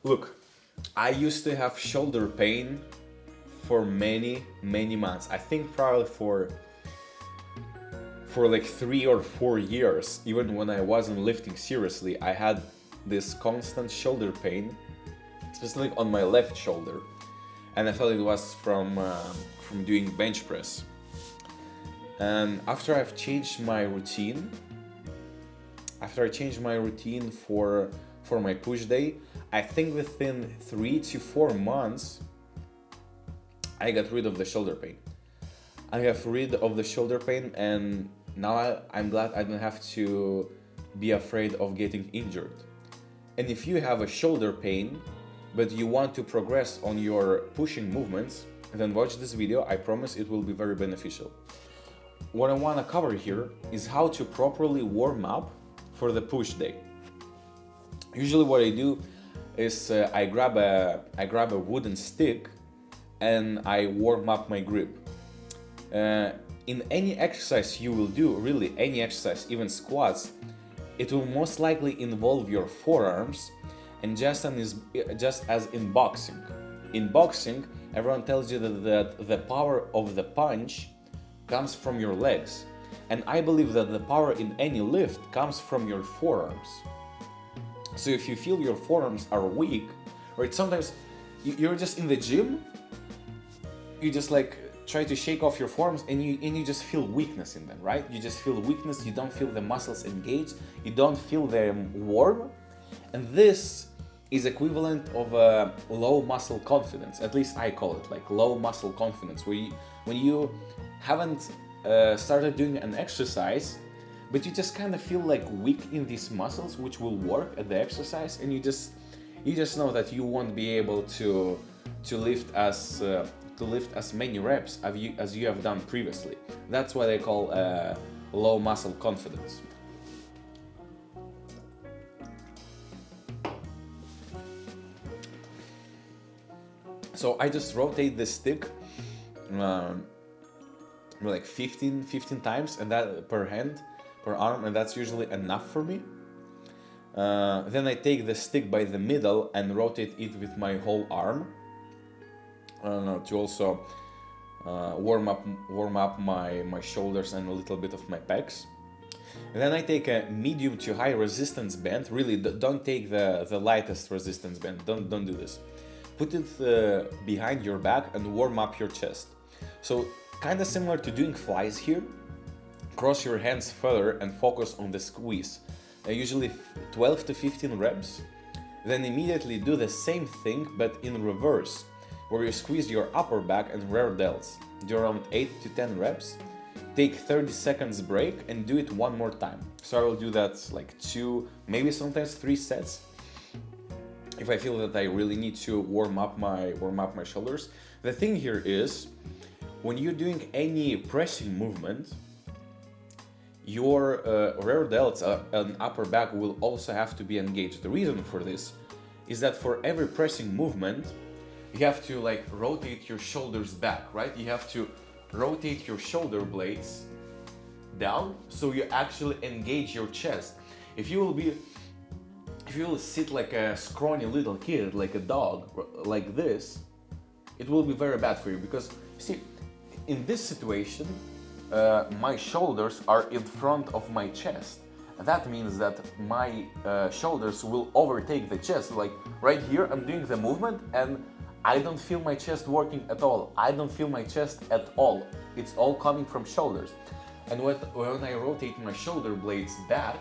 Look, I used to have shoulder pain for many months. I think probably for like 3 or 4 years. Even when I wasn't lifting seriously, I had this constant shoulder pain, especially on my left shoulder, and I thought it was from doing bench press. And after I changed my routine for my push day, I think within 3 to 4 months I got rid of the shoulder pain. I have rid of the shoulder pain, and now I'm glad I don't have to be afraid of getting injured. And if you have a shoulder pain, but you want to progress on your pushing movements, then watch this video. I promise it will be very beneficial. What I want to cover here is how to properly warm up for the push day. Usually what I do is I grab a wooden stick and I warm up my grip. In any exercise you will do, really any exercise, even squats, it will most likely involve your forearms, and just as in boxing. In boxing, everyone tells you that the power of the punch comes from your legs, and I believe that the power in any lift comes from your forearms. So if you feel your forearms are weak, right, sometimes you're just in the gym, you just like try to shake off your forearms and you just feel weakness in them, right? You just feel weakness, you don't feel the muscles engaged, you don't feel them warm, and this is equivalent of a low muscle confidence. At least I call it like low muscle confidence, when you haven't started doing an exercise, but you just kind of feel like weak in these muscles which will work at the exercise, and you just know that you won't be able to lift as many reps as you have done previously. That's what I call low muscle confidence. So I just rotate the stick like 15 times, and that per arm, and that's usually enough for me. Then I take the stick by the middle and rotate it with my whole arm to also warm up my shoulders and a little bit of my pecs. And then I take a medium to high resistance band. Really, don't take the lightest resistance band. Don't do this. Put it behind your back and warm up your chest. So kind of similar to doing flies here. Cross your hands further and focus on the squeeze. Usually 12 to 15 reps. Then immediately do the same thing but in reverse, where you squeeze your upper back and rear delts. Do around 8 to 10 reps. Take 30 seconds break and do it one more time. So I will do that like 2, maybe sometimes 3 sets, if I feel that I really need to warm up my shoulders. The thing here is, when you're doing any pressing movement, your rear delts and upper back will also have to be engaged. The reason for this is that for every pressing movement, you have to like rotate your shoulders back, right? You have to rotate your shoulder blades down so you actually engage your chest. If you will sit like a scrawny little kid, like a dog, like this, it will be very bad for you, because see, in this situation, my shoulders are in front of my chest. That means that my shoulders will overtake the chest. Like right here, I'm doing the movement and I don't feel my chest working at all. I don't feel my chest at all. It's all coming from shoulders. And when I rotate my shoulder blades back,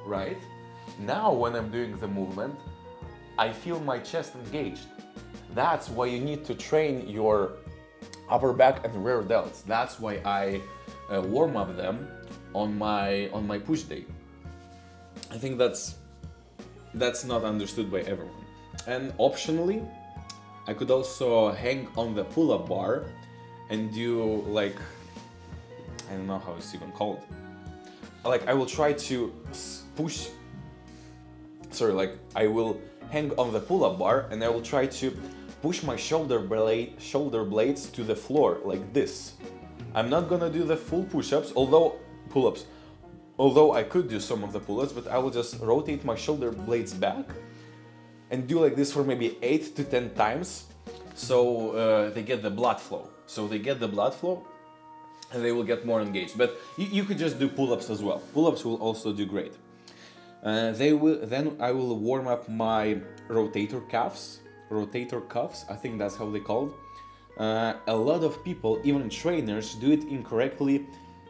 right, now when I'm doing the movement, I feel my chest engaged. That's why you need to train your upper back and rear delts. That's why I warm up them on my push day. I think that's not understood by everyone. And optionally, I could also hang on the pull-up bar and do like, I don't know how it's even called. Like I will try to push. Like I will hang on the pull-up bar and I will try to push my shoulder blades to the floor like this. I'm not gonna do the full push-ups, although I could do some of the pull-ups, but I will just rotate my shoulder blades back and do like this for maybe 8 to 10 times. So they get the blood flow. And they will get more engaged. But you could just do pull-ups as well. Pull-ups will also do great. Then I will warm up my rotator cuffs. I think that's how they called. A lot of people, even trainers, do it incorrectly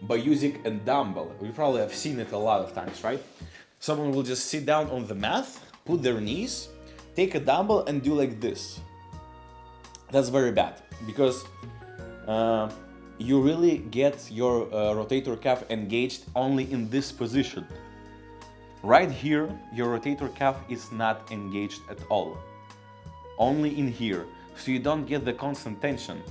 by using a dumbbell. We probably have seen it a lot of times, right? Someone will just sit down on the mat, put their knees, take a dumbbell and do like this. That's very bad, because you really get your rotator cuff engaged only in this position. Right here, your rotator cuff is not engaged at all. Only in here, so you don't get the constant tension.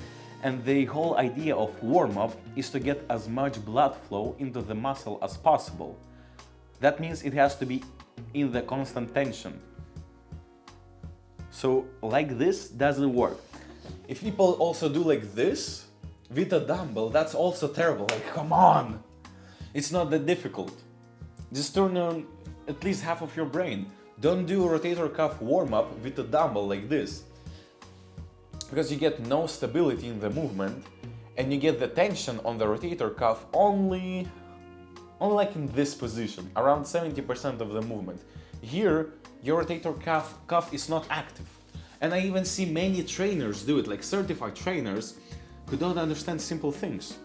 And the whole idea of warm-up is to get as much blood flow into the muscle as possible. That means it has to be in the constant tension. So like this doesn't work. If people also do like this with a dumbbell, that's also terrible. Like, come on! It's not that difficult. Just turn on at least half of your brain. Don't do a rotator cuff warm-up with a dumbbell like this, because you get no stability in the movement, and you get the tension on the rotator cuff only like in this position, around 70% of the movement. Here, your rotator cuff is not active. And I even see many trainers do it, like certified trainers, who don't understand simple things.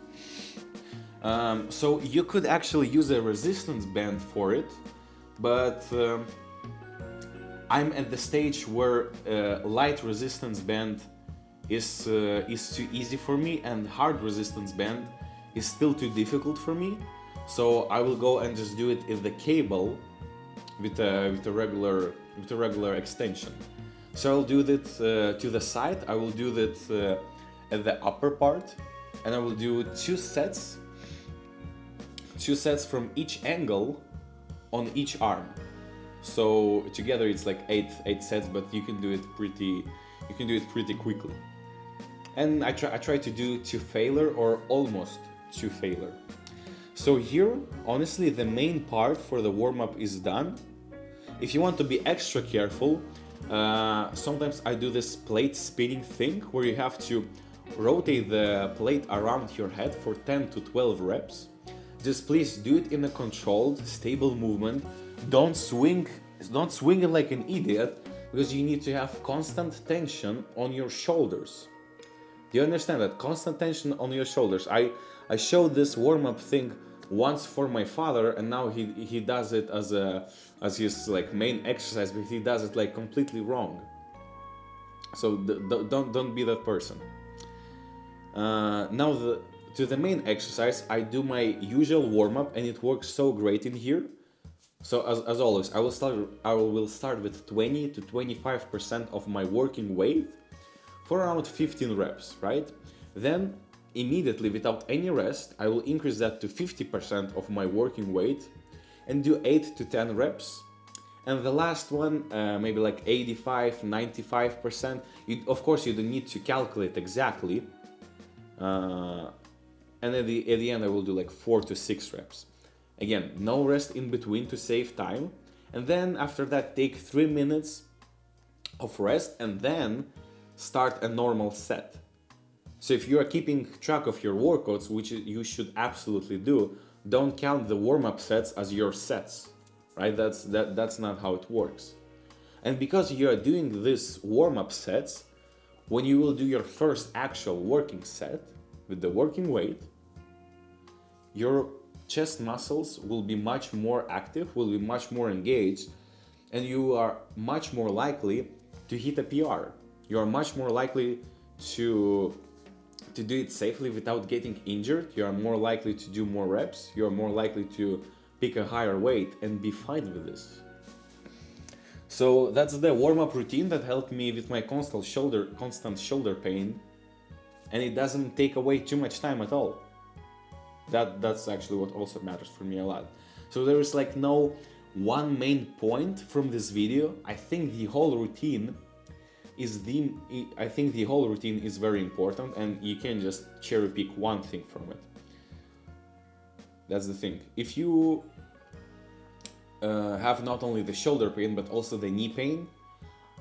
So you could actually use a resistance band for it, but I'm at the stage where light resistance band is too easy for me, and hard resistance band is still too difficult for me. So I will go and just do it in the cable with a regular extension. So I'll do that to the side. I will do that at the upper part, and I will do two sets from each angle on each arm. So together it's like eight sets, but you can do it pretty quickly. And I try to do to failure or almost to failure. So here, honestly, the main part for the warm-up is done. If you want to be extra careful, sometimes I do this plate spinning thing where you have to rotate the plate around your head for 10 to 12 reps. Just please do it in a controlled, stable movement. Don't swing it like an idiot, because you need to have constant tension on your shoulders. Do you understand that? Constant tension on your shoulders. I showed this warm-up thing once for my father, and now he does it as his like main exercise, but he does it like completely wrong. So don't be that person. Now to the main exercise, I do my usual warm-up, and it works so great in here. So as always, I will start with 20 to 25% of my working weight for around 15 reps, right? Then immediately, without any rest, I will increase that to 50% of my working weight and do 8 to 10 reps. And the last one, maybe like 85, 95%. Of course, you don't need to calculate exactly. And at the end, I will do like 4 to 6 reps. Again, no rest in between to save time. And then after that, take 3 minutes of rest and then start a normal set. So if you are keeping track of your workouts, which you should absolutely do, don't count the warm-up sets as your sets, right? That's not how it works. And because you are doing these warm-up sets, when you will do your first actual working set with the working weight, your chest muscles will be much more active, will be much more engaged, and you are much more likely to hit a PR. You are much more likely to do it safely without getting injured. You are more likely to do more reps. You are more likely to pick a higher weight and be fine with this. So that's the warm-up routine that helped me with my constant shoulder pain, and it doesn't take away too much time at all. That's actually what also matters for me a lot. So there is like no one main point from this video. I think the whole routine is very important, and you can just cherry pick one thing from it. That's the thing. If you have not only the shoulder pain but also the knee pain,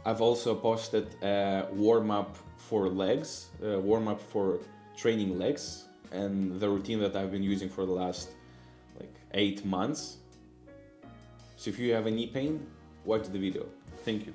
I've also posted a warm up for legs, warm up for training legs, and the routine that I've been using for the last like 8 months. So if you have a knee pain, watch the video. Thank you.